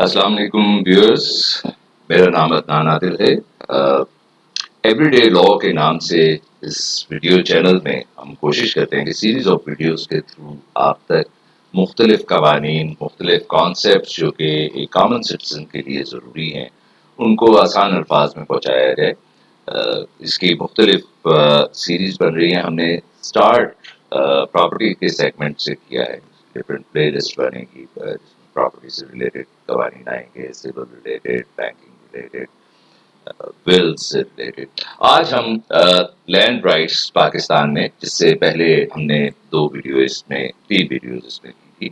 अस्सलाम वालेकुम व्यूअर्स। मेरा नाम अदनान आदिल है। एवरीडे लॉ के नाम से इस वीडियो चैनल में हम कोशिश करते हैं कि सीरीज ऑफ वीडियोस के थ्रू आप तक मुख्तलिफ कवानीन, मुख्तलिफ कॉन्सेप्ट जो कि एक कॉमन सिटीजन के लिए ज़रूरी हैं, उनको आसान अल्फाज में पहुँचाया जाए। इसकी मुख्तलिफ सीरीज बन रही हैं। हमने स्टार्ट प्रॉपर्टी के सेगमेंट से किया है। डिफरेंट प्ले लिस्ट बनेगी, प्रॉपर्टी से रिलेटेड कवानीन आएंगे, civil related, banking related, will से रिलेटेड। आज हम लैंड राइट्स पाकिस्तान में, जिससे पहले हमने 3 वीडियो इसमें की थी,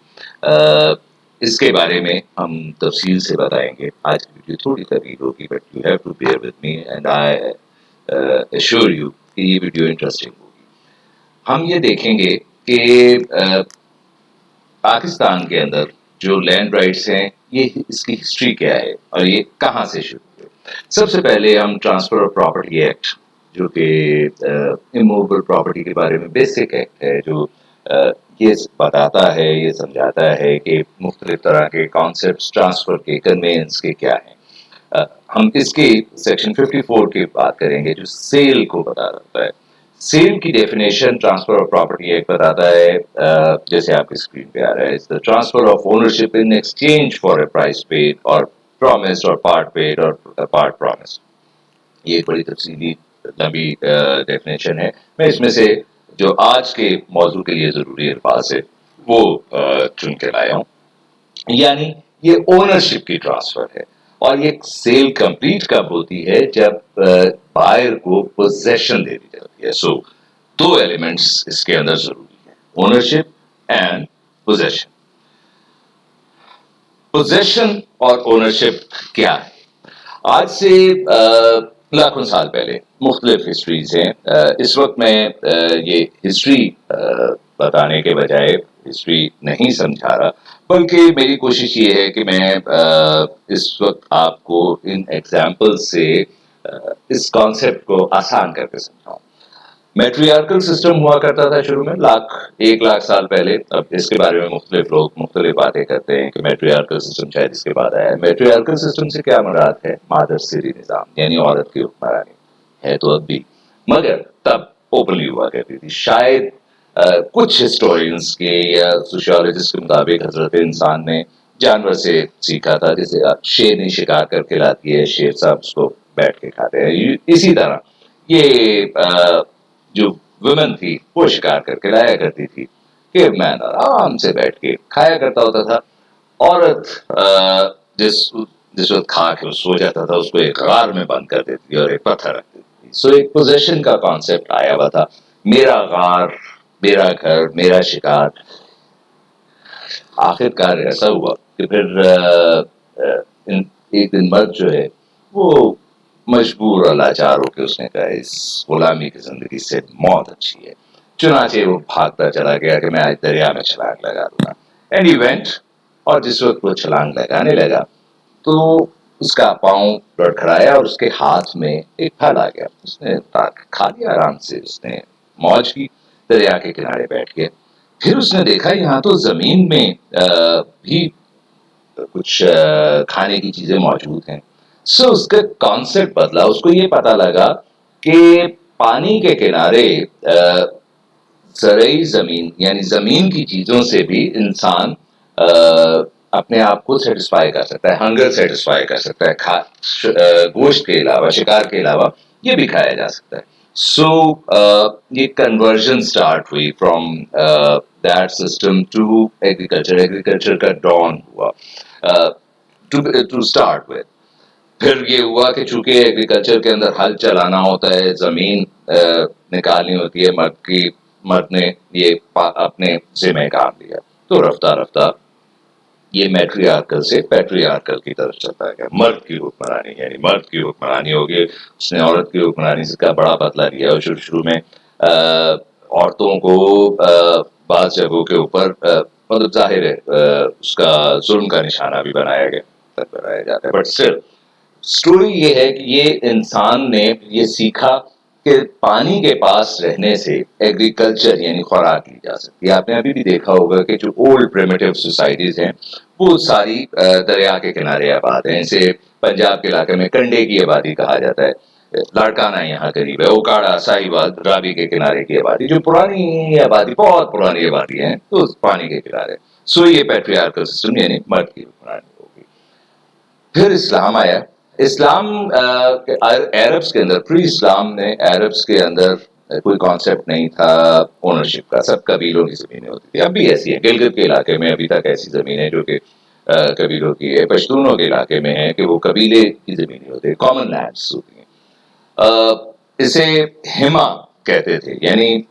इसके बारे में हम तफसील से बताएंगे। आज की वीडियो थोड़ी तवील होगी, but you have to bear with me and I assure you कि ये वीडियो इंटरेस्टिंग होगी। हम ये देखेंगे कि पाकिस्तान के अंदर जो लैंड राइट्स हैं, ये इसकी हिस्ट्री क्या है और ये कहाँ से शुरू हुए। सबसे पहले हम ट्रांसफर ऑफ प्रॉपर्टी एक्ट, जो कि इमूवेबल प्रॉपर्टी के बारे में बेसिक एक्ट है, जो ये बताता है, ये समझाता है कि मुख्तलिफ तरह के कॉन्सेप्ट ट्रांसफर के, कन्वेंस के क्या हैं। हम इसके सेक्शन 54 की बात करेंगे, जो सेल को बताता है। सेल की definition transfer of property act बताता है, जैसे आपकी स्क्रीन पे आ रहा है, it's the transfer of ownership in exchange for a price paid और प्रॉमिस्ड और पार्ट पेड और पार्ट प्रॉमिस। ये एक बड़ी तफसीली लंबी डेफिनेशन है। मैं इसमें से जो आज के मौजू के लिए जरूरी अल्फाज है वो चुन के लाया हूँ। यानी ये ओनरशिप की ट्रांसफर है, और ये सेल कंप्लीट कब होती है, जब बायर को पोजेशन दे दी जाती है। सो दो एलिमेंट्स इसके अंदर जरूरी है, ओनरशिप एंड पोजेशन। पोजेशन और ओनरशिप क्या है? आज से लाखों साल पहले मुख्तलिफ हिस्ट्रीज हैं। इस वक्त मैं ये हिस्ट्री बताने के बजाय हिस्ट्री नहीं समझा रहा, बल्कि मेरी कोशिश ये है कि मैं इस वक्त आपको इन एग्जाम्पल से इस कॉन्सेप्ट को आसान करके समझाऊं। मैट्रियार्कल सिस्टम हुआ करता था शुरू में, 1 लाख साल पहले। अब इसके बारे में मुख्तलिफ लोग मुख्तलिफ बातें करते हैं कि मैट्रियार्कल सिस्टम शायद इसके बाद आया है। मैट्रियार्कल सिस्टम से क्या मुराद है? मादर सीरी निज़ाम, यानी औरत की हुक्मरानी है तो अब भी, मगर तब ओपनली हुआ करती थी। शायद कुछ हिस्टोरियंस के या सोशियोलॉजिस्ट के मुताबिक हजरत इंसान ने जानवर से सीखा था। जैसे शेरनी शिकार करके लाती है, शेर साहब उसको बैठ के खाते हैं। इसी तरह ये जो वुमेन थी वो शिकार करके लाया करती थी, कि मैन आराम से बैठ के खाया करता होता था। औरत जिस जिस वक्त खा के सो जाता था, उसको एक गार में बंद कर देती थी और एक पत्थर रख देती थी। सो एक पोजेशन का कॉन्सेप्ट आया हुआ था, मेरा गार, मेरा घर, मेरा शिकार। आखिरकार ऐसा हुआ कि फिर एक दिन मर्द जो है वो मजबूर और लाचार होकर उसने कहा, इस गुलामी की जिंदगी से मौत अच्छी है। चुनाचे वो भागता चला गया कि मैं आज दरिया में छलांग लगा दूंगा। एंड ही वेंट, और जिस वक्त वो छलांग लगाने लगा तो उसका पांव लड़खड़ाया और उसके हाथ में एक फल आ गया। उसने खा लिया आराम से, उसने मौज की, दरिया के किनारे बैठ के। फिर उसने देखा यहाँ तो जमीन में भी कुछ खाने की चीजें मौजूद हैं। सो उसका कॉन्सेप्ट बदला। उसको ये पता लगा कि पानी के किनारे ज़रई जमीन, यानी जमीन की चीजों से भी इंसान अपने आप को सेटिस्फाई कर सकता है, हंगर सेटिस्फाई कर सकता है। गोश्त के अलावा, शिकार के अलावा ये भी खाया जा सकता है। सो ये कन्वर्जन स्टार्ट हुई from that system to agriculture. Agriculture का डॉन हुआ टू स्टार्ट विद। फिर ये हुआ कि चूंकि एग्रीकल्चर के अंदर हल चलाना होता है, जमीन निकालनी होती है, मर्द ने ये अपने जिम्मे काम लिया, तो रफ्ता रफ्ता ये मैट्रियार्कल से पैट्रियार्कल की तरफ चलता है। मर्द की हुक्मरानी, यानी मर्द की हुक्मरानी होगी। उसने औरत की हुक्मरानी से का बड़ा बदला लिया, और शुरू शुरू में औरतों को बाज़ जगहों के ऊपर मतलब जाहिर है उसका जुल्म का निशाना भी बनाया जाता है। बट स्टिल स्टोरी ये है कि ये इंसान ने ये सीखा कि पानी के पास रहने से एग्रीकल्चर यानी खुराक ली जा सकती है। आपने अभी भी देखा होगा कि जो ओल्ड प्रिमिटिव सोसाइटीज हैं वो सारी दरिया के किनारे आबाद हैं। जैसे पंजाब के इलाके में कंडे की आबादी कहा जाता है, लाड़काना यहाँ करीब है, ओकाड़ा, साहिवाल, रावी के किनारे की आबादी, जो पुरानी आबादी, बहुत पुरानी आबादी है, तो पानी के किनारे। सो ये पैट्रियार्कल सिस्टम यानी मर्द की पुरानी होगी। फिर इस्लाम आया। इस्लाम अरब्स के अंदर, प्री इस्लाम ने अरब्स के अंदर कोई कॉन्सेप्ट नहीं था ओनरशिप का, सब कबीलों की जमीनें होती थी। अब भी ऐसी है, गिलगित के इलाके में अभी तक ऐसी जमीनें जो कि कबीलों की है। पश्तूनों के इलाके में है कि वो कबीले की जमीनें होती है, कॉमन लैंड्स होती हैं। इसे हिमा कहते थे, यानी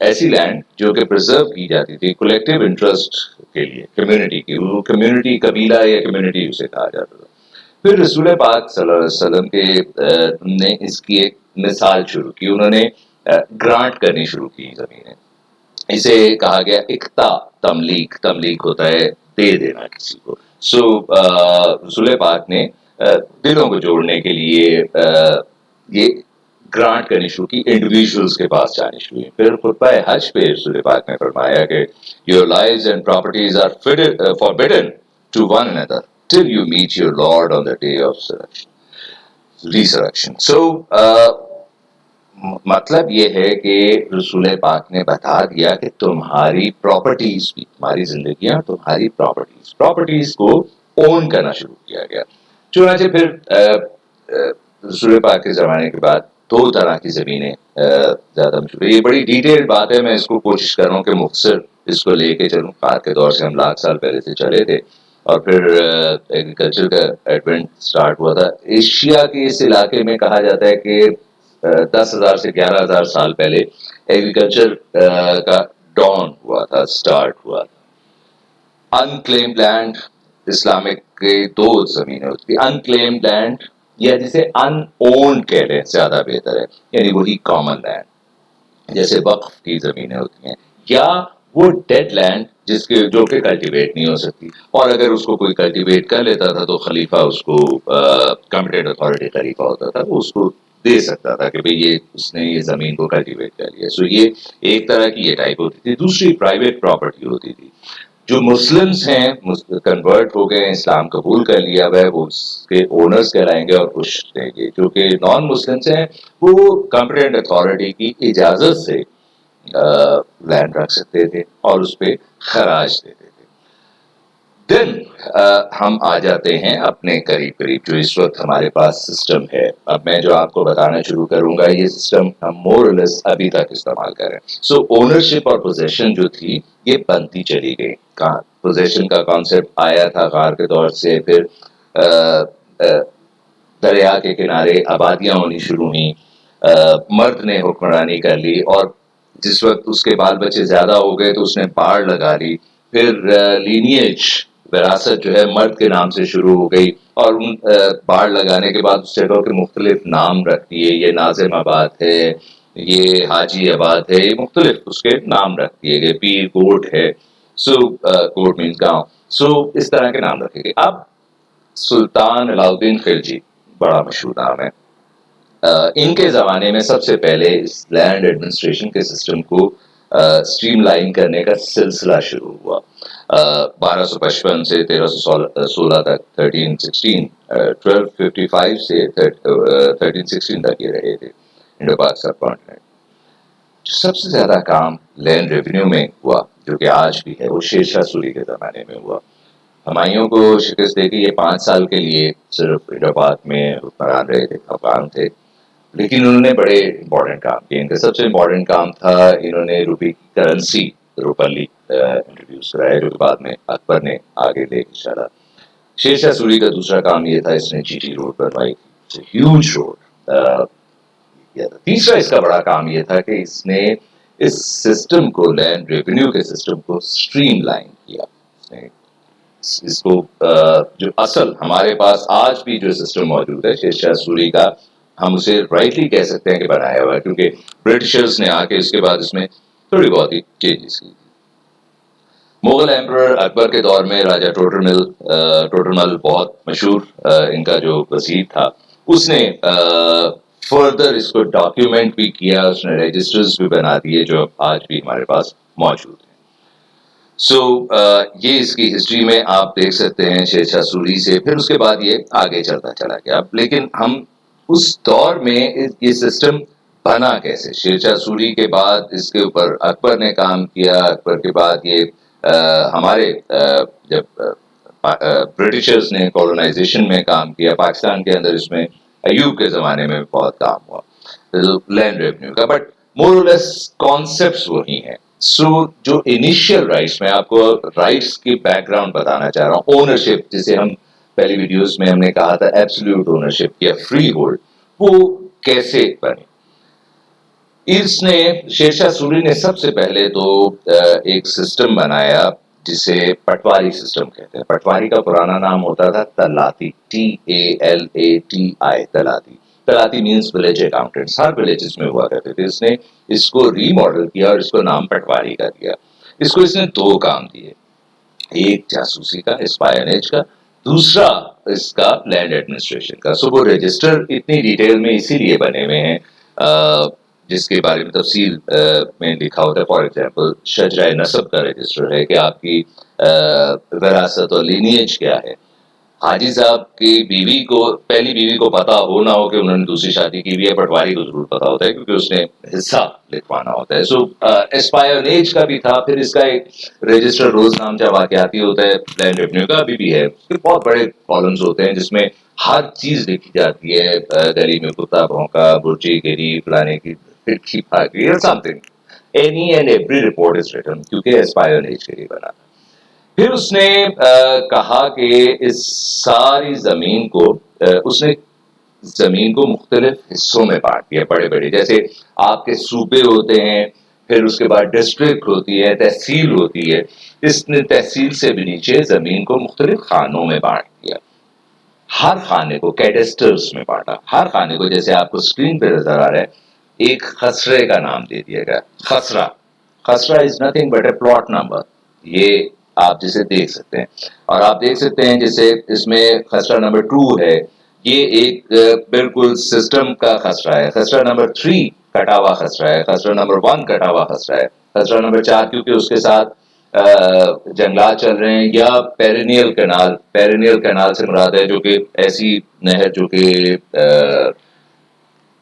ऐसी लैंड जो कि प्रिजर्व की जाती थी कलेक्टिव इंटरेस्ट के लिए, कम्युनिटी की, वो कम्युनिटी कबीला या कम्युनिटी उसे कहा जाता था। फिर रसूल पाक सल्लल्लाहु अलैहि वसल्लम के ने इसकी एक मिसाल शुरू की, उन्होंने ग्रांट करनी शुरू की जमीनें। इसे कहा गया इक्ता तमलीक, तमलीक होता है दे देना किसी को। सो रसूल पाक ने दिलों को जोड़ने के लिए ये ग्रांट करनी शुरू की, इंडिविजुअल्स के पास जानी शुरू की। फिर खुतबा हज पे रसूल पाक ने फरमाया कि your lives and properties are forbidden to one another till you meet your lord on the day of resurrection. So मतलब ये है कि रसूल पाक ने बता दिया कि तुम्हारी प्रॉपर्टीज भी, तुम्हारी जिंदगियां तुम्हारी प्रॉपर्टीज को ओन करना शुरू किया गया। चुनाचे फिर रसूल पाक के जमाने के बाद दो तरह की जमीनें ज्यादा मशहूर। ये बड़ी डिटेल्ड बात है, मैं इसको कोशिश कर रहा हूँ कि मुख्तसर इसको लेके चलूँ। पाक के दौर से हम लाख साल पहले से चले थे और फिर एग्रीकल्चर का एडवेंट स्टार्ट हुआ था। एशिया के इस इलाके में कहा जाता है कि 10,000 से 11,000 साल पहले एग्रीकल्चर का डॉन हुआ था, स्टार्ट हुआ था। अनक्लेम्ड लैंड, इस्लामिक के दो जमीनें होती थी, अनक्लेम्ड लैंड या जिसे अनओन्ड कह लें ज्यादा बेहतर है, यानी वही कॉमन लैंड जैसे वक्फ की जमीनें होती हैं, या वो डेड लैंड जिसके जो कि कल्टीवेट नहीं हो सकती, और अगर उसको कोई कल्टीवेट कर लेता था तो खलीफा उसको, कॉम्पिटेंट अथॉरिटी खलीफा होता था, वो उसको दे सकता था कि भाई ये उसने ये जमीन को कल्टीवेट कर लिया। सो ये एक तरह की ये टाइप होती थी। दूसरी प्राइवेट प्रॉपर्टी होती थी। जो मुस्लिम्स हैं, कन्वर्ट हो गए, इस्लाम कबूल कर लिया हुआ है, वो उसके ओनर्स कहलाएंगे और कुछ देंगे। जो कि नॉन मुस्लिम्स हैं वो कॉम्पिटेंट अथॉरिटी की इजाजत से लैंड रख सकते थे और उस पर खराज देते थे। देन हम आ जाते हैं अपने करीब करीब जो इस वक्त हमारे पास सिस्टम है। अब मैं जो आपको बताना शुरू करूंगा ये सिस्टम हम मोर और लेस अभी तक इस्तेमाल कर रहे हैं। सो ओनरशिप और पोजेशन जो थी ये बनती चली गई। कहाँ पोजेशन का कॉन्सेप्ट आया था गार के दौर से, फिर दरिया के किनारे आबादियां होनी शुरू हुई, मर्द ने हुक्मरानी कर ली, और जिस वक्त उसके बाल बच्चे ज्यादा हो गए तो उसने बाढ़ लगा ली। फिर लीनिएज, विरासत जो है मर्द के नाम से शुरू हो गई, और उन बाढ़ लगाने के बाद उस जगह के मुख्तलिफ नाम रख दिए। ये नाजिम आबाद है, ये हाजी आबाद है, ये मुख्तलिफ उसके नाम रख दिए गए। पीर कोट है, सो कोट मीन्स गाँव। सो इस तरह के नाम रखे गए। अब सुल्तान अलाउद्दीन खिलजी बड़ा मशहूर नाम है। इनके ज़माने में सबसे पहले इस लैंड एडमिनिस्ट्रेशन के सिस्टम को स्ट्रीमलाइन करने का सिलसिला शुरू हुआ। 1255 से 1316 तक, 1255 से 1316 तक ये रहे थे इंडो पाक सब कॉन्टिनेंट। सबसे ज्यादा काम लैंड रेवेन्यू में हुआ, जो कि आज भी है, वो शेरशाह सूरी के ज़माने में हुआ। हुमायूं को शिकस्त देके ये 5 साल के लिए सिर्फ इंडो पाक में हुक्मरान रहे थे, अफगान थे, लेकिन उन्होंने बड़े इंपॉर्टेंट काम किए। इनका सबसे इंपॉर्टेंट काम था, इन्होंने रुपये की करेंसी रुपली इंट्रोड्यूस कराया, जो बाद में अकबर ने आगे लेके चला। शेरशाह सूरी का दूसरा काम ये था, इसने जीटी रोड बनवाई, ह्यूज रोड। तीसरा इसका बड़ा काम ये था कि इसने इस सिस्टम को, लैंड रेवेन्यू के सिस्टम को स्ट्रीमलाइन किया। इसको जो असल हमारे पास आज भी जो सिस्टम मौजूद है शेरशाह सूरी का, हम उसे राइटली कह सकते हैं कि बनाया हुआ है, क्योंकि ब्रिटिशर्स ने आके इसके बाद इसमें थोड़ी बहुत ही चेंजेस की। मुगल एम्परर अकबर के दौर में राजा टोडरमल बहुत मशहूर इनका जो वजीर था, उसने फर्दर इसको डॉक्यूमेंट भी किया, उसने रजिस्टर्स भी बना दिए जो आज भी हमारे पास मौजूद हैं। सो ये इसकी हिस्ट्री में आप देख सकते हैं शेरशाह सूरी से, फिर उसके बाद ये आगे चलता चला गया। लेकिन हम उस दौर में ये सिस्टम बना कैसे, शेरशाह सूरी के बाद इसके ऊपर अकबर ने काम किया, अकबर के बाद ये हमारे जब ब्रिटिशर्स ने कॉलोनाइजेशन में काम किया पाकिस्तान के अंदर, इसमें अयूब के ज़माने में बहुत काम हुआ लैंड रेवेन्यू का, बट मोर और लेस कॉन्सेप्ट्स वही हैं। सो जो इनिशियल राइट्स, मैं आपको राइट्स की बैकग्राउंड बताना चाह रहा हूँ, ओनरशिप जिसे हम पहली वीडियोस में हमने कहा था एब्सोल्यूट ओनरशिप या फ्री होल्ड, वो कैसे बने। इसने शेरशाह सूरी ने सबसे पहले तो एक सिस्टम बनाया जिसे पटवारी सिस्टम कहते हैं। पटवारी का पुराना नाम होता था तलाती, TALATI, तलाती। तलाती मीन्स विलेज अकाउंटेंट्स, हर विलेजेस में हुआ करते थे। इसने इसको रीमॉडल किया और इसको नाम पटवारी का दिया। इसको इसने दो काम दिए, एक जासूसी का, स्पायनेज का, दूसरा इसका लैंड एडमिनिस्ट्रेशन का। सो वो रजिस्टर इतनी डिटेल में इसीलिए बने हुए हैं जिसके बारे में तफसील में लिखा होता है। फॉर एग्जाम्पल शजरा नसब का रजिस्टर है कि आपकी विरासत और लीनियज क्या है। हाजी साहब की बीवी को, पहली बीवी को पता हो ना हो कि उन्होंने दूसरी शादी की हुई है, पटवारी को जरूर पता होता है क्योंकि उसने हिस्सा लिखवाना होता है। सो एस्पायनेज का भी था, फिर इसका एक रजिस्टर रोजनामचा वाकयाती होता है, लैंड रेवेन्यू का अभी भी है। बहुत बड़े कॉलम्स होते हैं जिसमें हर चीज लिखी जाती है, गली में कुत्ता भौंका, बुर्जी गिरी, फलाने की खिड़की भाग गई और something, any and every report is written, क्योंकि एस्पायनेज के लिए बना। फिर उसने कहा कि इस सारी जमीन को उसने जमीन को मुख्तलिफ हिस्सों में बांट दिया, बड़े बड़े, जैसे आपके सूबे होते हैं, फिर उसके बाद डिस्ट्रिक्ट होती है, तहसील होती है। इसने तहसील से भी नीचे जमीन को मुख्तलिफ खानों में बांट दिया, हर खाने को कैडेस्टर्स में बांटा। हर खाने को, जैसे आपको स्क्रीन पे नजर आ रहा है, एक खसरे का नाम दे दिया गया, खसरा। खसरा is nothing but A plot number, ये आप जिसे देख सकते हैं। और आप देख सकते हैं जैसे इसमें खसरा नंबर 2 है, ये एक बिल्कुल सिस्टम का खसरा है। खसरा नंबर 3 कटा हुआ खसरा है, खसरा नंबर 1 कटा हुआ खसरा है, खसरा नंबर 4 क्योंकि उसके साथ जंगलात चल रहे हैं, या पेरिनियल कैनाल। पेरिनियल कैनाल से मुराद है जो कि ऐसी नहर जो कि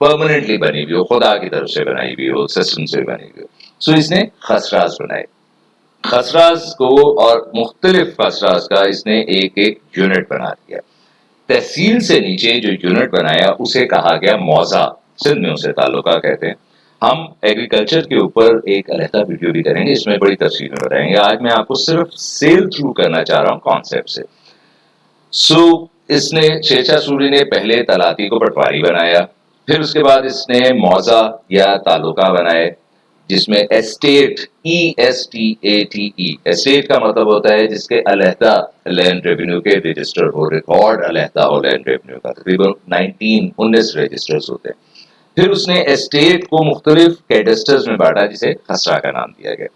परमानेंटली बनी हुई हो, खुदा की तरफ से बनाई हुई हो, सिस्टम से बनी हुई हो। सो इसने खसराज बनाए, खसराज को, और मुख्तलिफ खसराज का इसने एक एक यूनिट बना दिया। तहसील से नीचे जो यूनिट बनाया उसे कहा गया मौजा, सिंध में उसे तालुका कहते हैं। हम एग्रीकल्चर के ऊपर एक अलहदा वीडियो भी करेंगे, इसमें बड़ी तफसील में बताएंगे। आज मैं आपको सिर्फ सेल थ्रू करना चाह रहा हूँ कॉन्सेप्ट से। सो इसने, शेरशाह सूरी ने पहले तलाती को पटवारी बनाया, फिर उसके बाद इसने मौजा या तालुका बनाए, जिसमें एस्टेट, ESTATE, एस्टेट का मतलब होता है जिसके अलहदा लैंड रेवेन्यू के रजिस्टर हो, रिकॉर्ड अलहदा हो लैंड रेवेन्यू का। तकरीबन 19 रजिस्टर्स होते हैं। फिर उसने एस्टेट को मुख्तलिफ कैडेस्टर्स में बांटा जिसे खसरा का नाम दिया गया।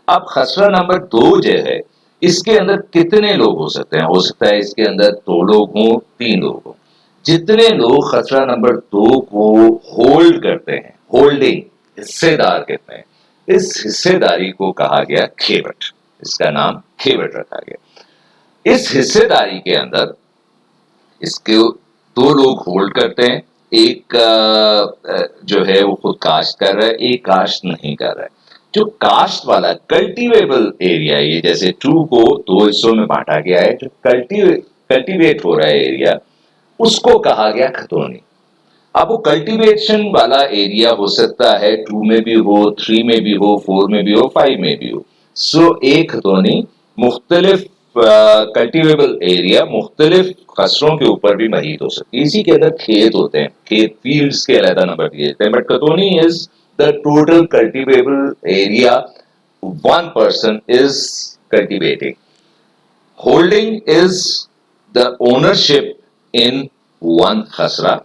अब खसरा नंबर 2 जो है, इसके अंदर कितने लोग हो सकते हैं? हो सकता है इसके अंदर 2 लोग हों, 3 लोग हों। जितने लोग खसरा नंबर 2 को होल्ड करते हैं, होल्डिंग, हिस्सेदार कहते हैं, इस हिस्सेदारी को कहा गया खेवट। इसका नाम खेवट रखा गया। इस हिस्सेदारी के अंदर इसके 2 लोग होल्ड करते हैं, एक जो है वो खुद काश्त कर रहा है, एक काश्त नहीं कर रहा है। जो काश्त वाला कल्टीवेबल एरिया, ये जैसे 2 को 2 हिस्सों में बांटा गया है, जो कल्टीवेट हो रहा है एरिया, उसको कहा गया खतौनी। अब वो कल्टीवेशन वाला एरिया हो सकता है 2 में भी हो, 3 में भी हो, 4 में भी हो, 5 में भी हो। सो एक खतौनी मुख्तलिफ कल्टीवेबल एरिया मुख्तलिफ खसरों के ऊपर भी महीद हो सकती है। इसी के अंदर खेत होते हैं, खेत फील्ड्स के अलग नंबर दिए जाते हैं, बट खतौनी is the total cultivable area one person is cultivating. Holding is the ownership in one khasra,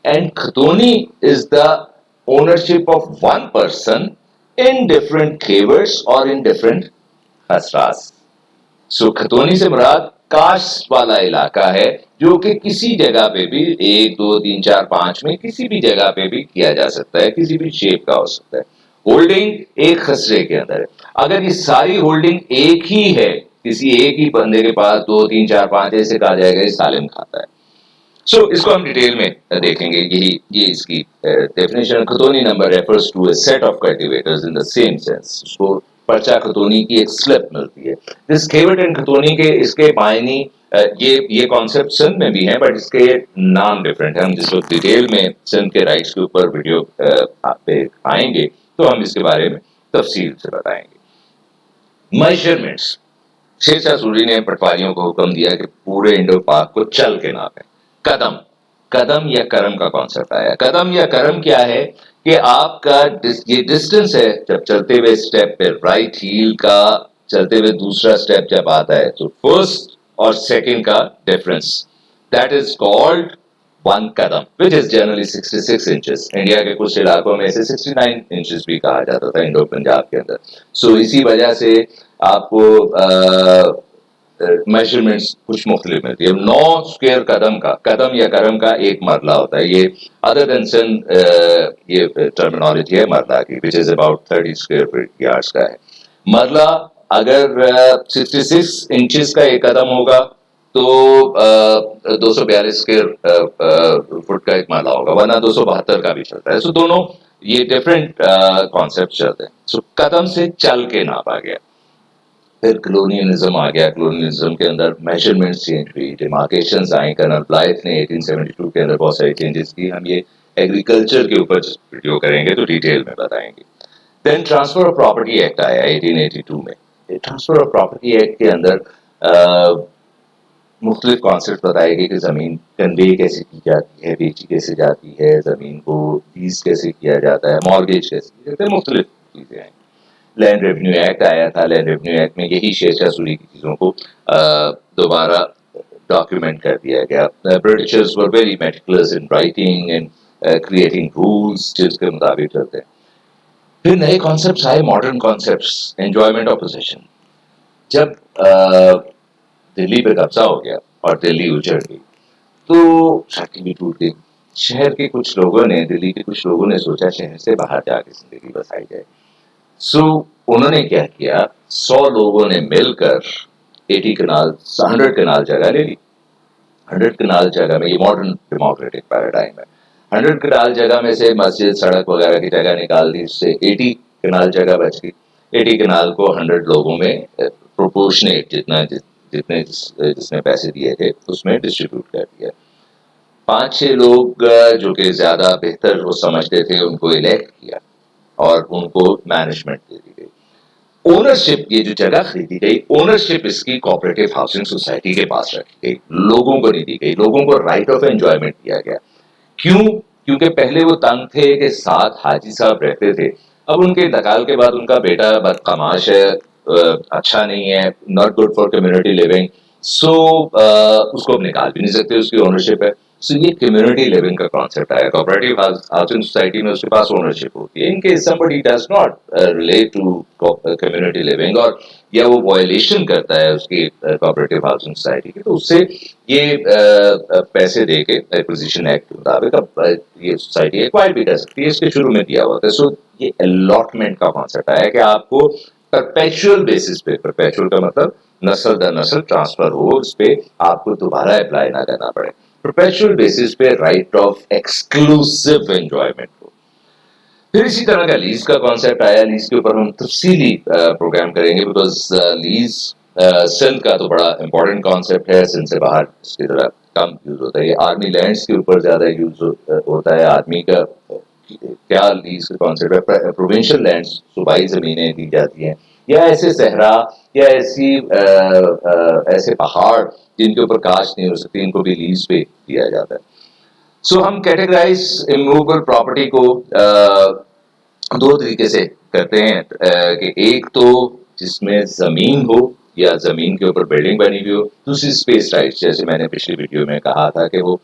and Khatoni is the ownership of one person in different khavers or in different khasras. सो खतौनी से मुराद cast वाला इलाका है जो कि किसी जगह पे भी 1 2 3 4 5 में किसी भी जगह पे भी किया जा सकता है, किसी भी शेप का हो सकता है। होल्डिंग एक खसरे के अंदर है। अगर ये सारी होल्डिंग एक ही है, किसी एक ही बंदे के पास 2 3 4 5 ऐसे कहा जाएगा ये सालिम खाता है। इसको हम डिटेल में देखेंगे। ये इसकी डेफिनेशन। खतोनी number refers to a set of cultivators in the same sense. उसको पर्चा खतोनी की एक स्लिप मिलती है। दिस खेवट एंड खतोनी के इसके मायनी ये कॉन्सेप्ट सिंध में भी है, बट इसके नाम डिफरेंट है। हम जिसको डिटेल में सिंध के राइट्स के ऊपर वीडियो पे आएंगे तो हम इसके बारे में तफसील से बताएंगे। मेजरमेंट्स। शेरशाह सूरी ने पटवारियों को हुक्म दिया कि पूरे इंडो पाक को चल के नापें। कदम कदम या करम का कॉन्सेप्ट आया। कदम या करम क्या है कि आपका ये डिस्टेंस है जब चलते हुए स्टेप पे राइट हील का चलते हुए दूसरा स्टेप जब आता है तो फर्स्ट और सेकंड का difference, that is called one Kadam, which is generally 66 inches. India के कुछ इलाकों में इसे 69 इंचेस भी कहा जाता था इंडो पंजाब के अंदर। इसी वजह से आपको मेजरमेंट्स कुछ मुख्तलिफ मिलती है। 9 स्क्वायर कदम या करम का एक मरला होता है। ये अदर देन सिंध ये टर्मिनोलॉजी है मरला की, which is about 30 square feet yards का है। मरला अगर 66 इंचेस का एक कदम होगा तो 242 स्क्वायर फुट का एक मरला होगा, वरना 272 का भी चलता है। दोनों ये डिफरेंट कॉन्सेप्ट चलते हैं। कदम से चल के नापा गया। फिर कॉलोनियलिज्म आ गया। कॉलोनियलिज्म के अंदर मेजरमेंट्स चेंज हुई, डिमार्केशंस आई। कर्नल ब्लाइथ ने 1872 के अंदर बहुत सारी चेंजेस की। हम ये एग्रीकल्चर के ऊपर वीडियो करेंगे तो डिटेल में बताएंगे। Then transfer of property act आया 1882 में। ट्रांसफर ऑफ प्रॉपर्टी एक्ट के अंदर मुख्तलिफ कॉन्सेप्ट बताए गए कि जमीन कन्वे कैसे की जाती है, बेची कैसे जाती है, जमीन को लीज कैसे किया जाता है, मॉर्गेज कैसे की जाती है, मुख्तलिफ चीजें आई। लैंड रेवेन्यू एक्ट आया था। लैंड रेवेन्यू एक्ट में यही शेरशाह सूरी की चीजों को दोबारा डॉक्यूमेंट कर दिया गया। Britishers were very meticulous in writing and creating rules जिसके मुताबिक चलते हैं। फिर नए कॉन्सेप्ट्स आए, modern concepts. Enjoyment of possession. जब दिल्ली पे कब्जा हो गया और दिल्ली उजड़ गई तो सड़कें भी टूट गई। शहर के कुछ लोगों ने, दिल्ली के कुछ लोगों ने सोचा शहर से बाहर जाके जिंदगी बसाई जाए। उन्होंने क्या किया, 100 लोगों ने मिलकर 80 कनाल 100 कनाल जगह ले ली। 100 कनाल जगह में, ये मॉडर्न डेमोक्रेटिक पैराडाइम है, 100 कनाल जगह में से मस्जिद सड़क वगैरह की जगह निकाल दी, उससे 80 कनाल जगह बच गई। 80 कनाल को 100 लोगों में प्रोपोर्शनेट जिसने पैसे दिए थे उसमें डिस्ट्रीब्यूट कर दिया। 5-6 लोग जो कि ज्यादा बेहतर वो समझते थे उनको इलेक्ट किया और उनको मैनेजमेंट दे दी गई। ओनरशिप, ये जो जगह खरीदी गई, ओनरशिप इसकी कोऑपरेटिव हाउसिंग सोसाइटी के पास रखी गई, लोगों को नहीं दी गई। लोगों को राइट ऑफ एंजॉयमेंट दिया गया। क्यों? क्योंकि पहले वो तंग थे कि 7 हाजी साहब रहते थे। अब उनके इंतकाल के बाद उनका बेटा बदकमाश है, अच्छा नहीं है, not good for community living. उसको अब निकाल भी नहीं सकते, उसकी ओनरशिप है। ये कम्युनिटी लिविंग का कॉन्सेप्ट आया। कोऑपरेटिव हाउसिंग सोसाइटी में उसके पास ओनरशिप होती है। इनके somebody does not relate to community living और या वो वायलेशन करता है उसकी कोऑपरेटिव हाउसिंग सोसाइटी की, तो उससे ये पैसे दे के एक्विजिशन एक्ट के मुताबिक अब ये सोसाइटी एक्वायर भी कर सकती है। इसके शुरू में दिया हुआ था। ये अलॉटमेंट का कॉन्सेप्ट आया कि आपको परपेचुअल बेसिस पे, परपेचुअल का मतलब नस्ल दर नस्ल ट्रांसफर हो, उस पे आपको दोबारा अप्लाई ना करना पड़े। परपेचुअल बेसिस पे राइट ऑफ एक्सक्लूसिव एंजॉयमेंट हो। फिर इसी तरह का लीज का कॉन्सेप्ट आया। लीज के ऊपर हम तफसीली प्रोग्राम करेंगे बिकॉज लीज सिंध का तो बड़ा इंपॉर्टेंट कॉन्सेप्ट है। सिंध से बाहर इसकी तरह कम यूज होता है। ये आर्मी लैंड्स के ऊपर ज्यादा यूज होता है। आर्मी का क्या लीज का कॉन्सेप्ट है, प्रोविंशियल लैंड्स, सूबाई जमीनें दी जाती हैं, या ऐसे सहरा या ऐसे पहाड़ जिनके ऊपर काश्त नहीं हो सकती, इनको भी लीज पे दिया जाता है। हम कैटेगराइज इमूवेबल प्रॉपर्टी को 2 तरीके से करते हैं कि एक तो जिसमें जमीन हो या जमीन के ऊपर बिल्डिंग बनी हुई हो, दूसरी स्पेस राइट्स, जैसे मैंने पिछली वीडियो में कहा था कि वो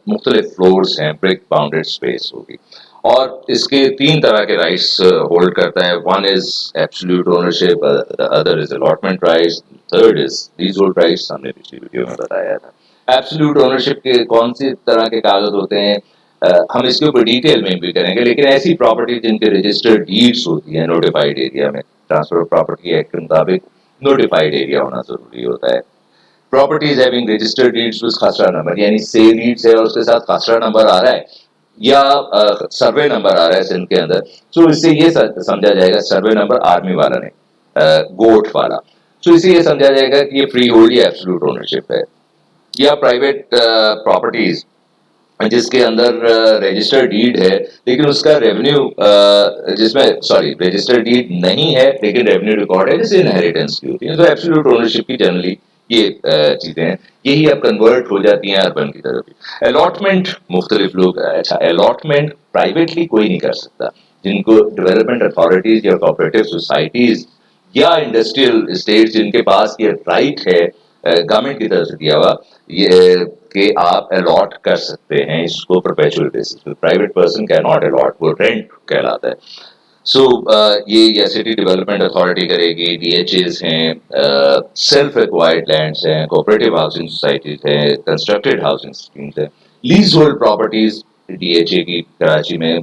मुख्तलिफ फ्लोर्स हैं, ब्रिक बाउंडेड स्पेस होगी। और इसके तीन तरह के राइट्स होल्ड करता है। One is absolute ownership, the other is allotment rights, third is leasehold rights, हमने पिछली वीडियो में बताया था। एब्सोल्यूट ओनरशिप के कौन सी तरह के कागज होते हैं हम इसके ऊपर डिटेल में भी करेंगे, लेकिन ऐसी प्रॉपर्टी जिनके रजिस्टर्ड डीड्स होती है नोटिफाइड एरिया में, ट्रांसफर ऑफ प्रॉपर्टी एक्ट के मुताबिक नोटिफाइड एरिया होना जरूरी होता है। Properties having registered deeds with खसरा नंबर, यानी सेल डीड्स है और उसके साथ खसरा नंबर आ रहा है या सर्वे नंबर आ रहा है सिंध के अंदर, तो इससे ये समझा जाएगा, सर्वे नंबर आर्मी वाला नहीं, गोट वाला, तो इससे ये समझा जाएगा कि ये फ्री होल्ड या एब्सोल्यूट ओनरशिप है। या प्राइवेट प्रॉपर्टीज जिसके अंदर रजिस्टर्ड डीड है लेकिन उसका रेवेन्यू जिसमें सॉरी रजिस्टर्ड डीड नहीं है लेकिन रेवेन्यू रिकॉर्ड है, जैसे इनहेरिटेंस की होती है, तो एब्सोल्यूट ओनरशिप की जनरली ये चीजें हैं, यही अब कन्वर्ट हो जाती हैं अर्बन की तरफ। अलॉटमेंट मुख्तलिफ लोग, अच्छा अलॉटमेंट प्राइवेटली कोई नहीं कर सकता, जिनको डेवलपमेंट अथॉरिटीज या कोऑपरेटिव सोसाइटीज या इंडस्ट्रियल स्टेट जिनके पास ये राइट है गवर्नमेंट की तरफ से दिया हुआ, ये कि आप अलॉट कर सकते हैं इसको परपेचुअल बेसिस पे। प्राइवेट पर्सन कैन नॉट अलॉट, वो रेंट कहलाता है। सो ये या सिटी डेवलपमेंट अथॉरिटी करेगी, डीएचएस हैं, सेल्फ एक्वायर्ड लैंड्स हैं, कोऑपरेटिव हाउसिंग सोसाइटीज हैं, कंस्ट्रक्टेड हाउसिंग स्कीम्स हैं, लीज होल्ड प्रॉपर्टीज डीएचए की कराची में,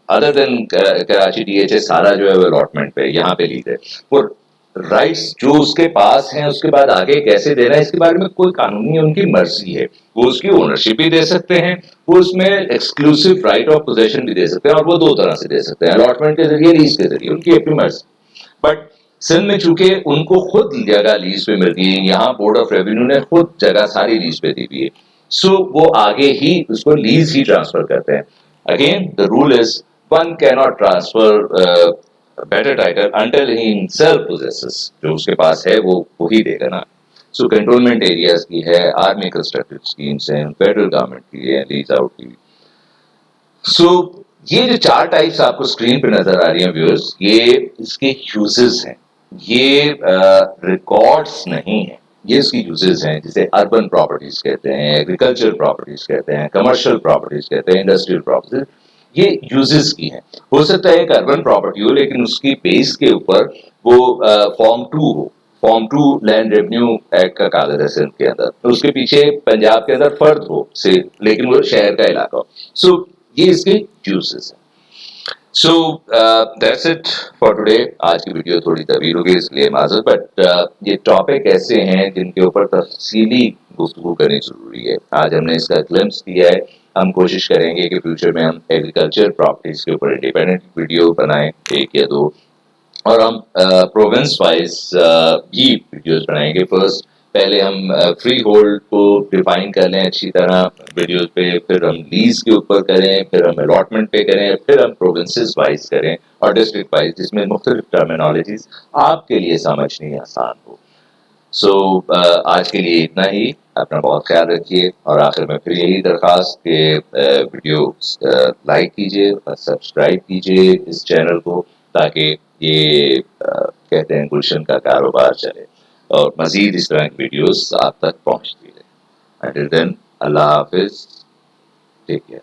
अदर देन कराची डीएचए सारा जो है वो अलॉटमेंट पे यहाँ पे लीज है। वो राइट्स जो उसके पास हैं उसके बाद आगे कैसे देना है इसके बारे में कोई कानून नहीं, उनकी मर्जी है, वो उसकी ओनरशिप भी दे सकते हैं, वो उसमें एक्सक्लूसिव राइट ऑफ पोजेशन भी दे सकते हैं, और वो दो तरह से दे सकते हैं, अलॉटमेंट के जरिए, लीज के जरिए, उनकी अपनी मर्जी। बट सिंध में चूंकि उनको खुद जगह लीज पे मिलती है, यहाँ बोर्ड ऑफ रेवेन्यू ने खुद जगह सारी लीज पे दी हुई है, सो वो आगे ही उसको लीज ही ट्रांसफर करते हैं। Again the rule is one cannot transfer better title until he himself possesses, जो उसके पास है वो ही देगा ना। सो कंट्रोलमेंट एरियाज की है, आर्मी कंस्ट्रक्टेड स्कीम्स हैं, फेडरल गवर्नमेंट की है, लीज आउट की। सो ये जो चार टाइप्स आपको स्क्रीन पे नजर आ रही हैं व्यूअर्स, ये इसके यूजेस हैं, ये रिकॉर्ड्स नहीं है, ये इसकी यूजेस हैं, जिसे अर्बन प्रॉपर्टीज कहते हैं, एग्रीकल्चर प्रॉपर्टीज कहते हैं, कमर्शियल प्रॉपर्टीज कहते हैं, इंडस्ट्रियल प्रॉपर्टीज, ये यूजेस की हैं। हो सकता है एक अर्बन प्रॉपर्टी हो लेकिन उसकी बेस के ऊपर वो फॉर्म 2 हो, फॉर्म 2 लैंड रेवेन्यू एक्ट का कागज है सिंध के अंदर, तो उसके पीछे पंजाब के अंदर फर्द हो से, लेकिन वो शहर का इलाका हो। सो ये इसके यूजेस हैं। So that's it for today. आज की वीडियो थोड़ी तवील हो गई इसलिए माजरत, बट ये टॉपिक ऐसे हैं जिनके ऊपर तफसीली गुफ्तगू करनी जरूरी है। आज हमने इसका ग्लिम्स दिया है, हम कोशिश करेंगे कि फ्यूचर में हम एग्रीकल्चर प्रॉपर्टीज के ऊपर इंडिपेंडेंट वीडियो बनाएं, एक या दो, और हम प्रोविंस वाइज भी वीडियोस बनाएंगे। फर्स्ट पहले हम फ्री होल्ड को डिफाइन कर लें अच्छी तरह वीडियोस पे, फिर हम लीज के ऊपर करें, फिर हम अलॉटमेंट पे करें, फिर हम प्रोविंसेस वाइज करें और डिस्ट्रिक्ट वाइज, जिसमें मुख्तलिफ टर्मिनोलॉजीज आपके लिए समझनी आसान हो। सो आज के लिए इतना ही, अपना बहुत ख्याल रखिए, और आखिर में फिर यही दरख्वास्त कि वीडियो लाइक कीजिए और सब्सक्राइब कीजिए इस चैनल को, ताकि ये कहते हैं गुलशन का कारोबार चले और मजीद इस तरह की वीडियोस आप तक पहुंचती रहे। अंटिल देन, अल्लाह हाफिज, टेक केयर।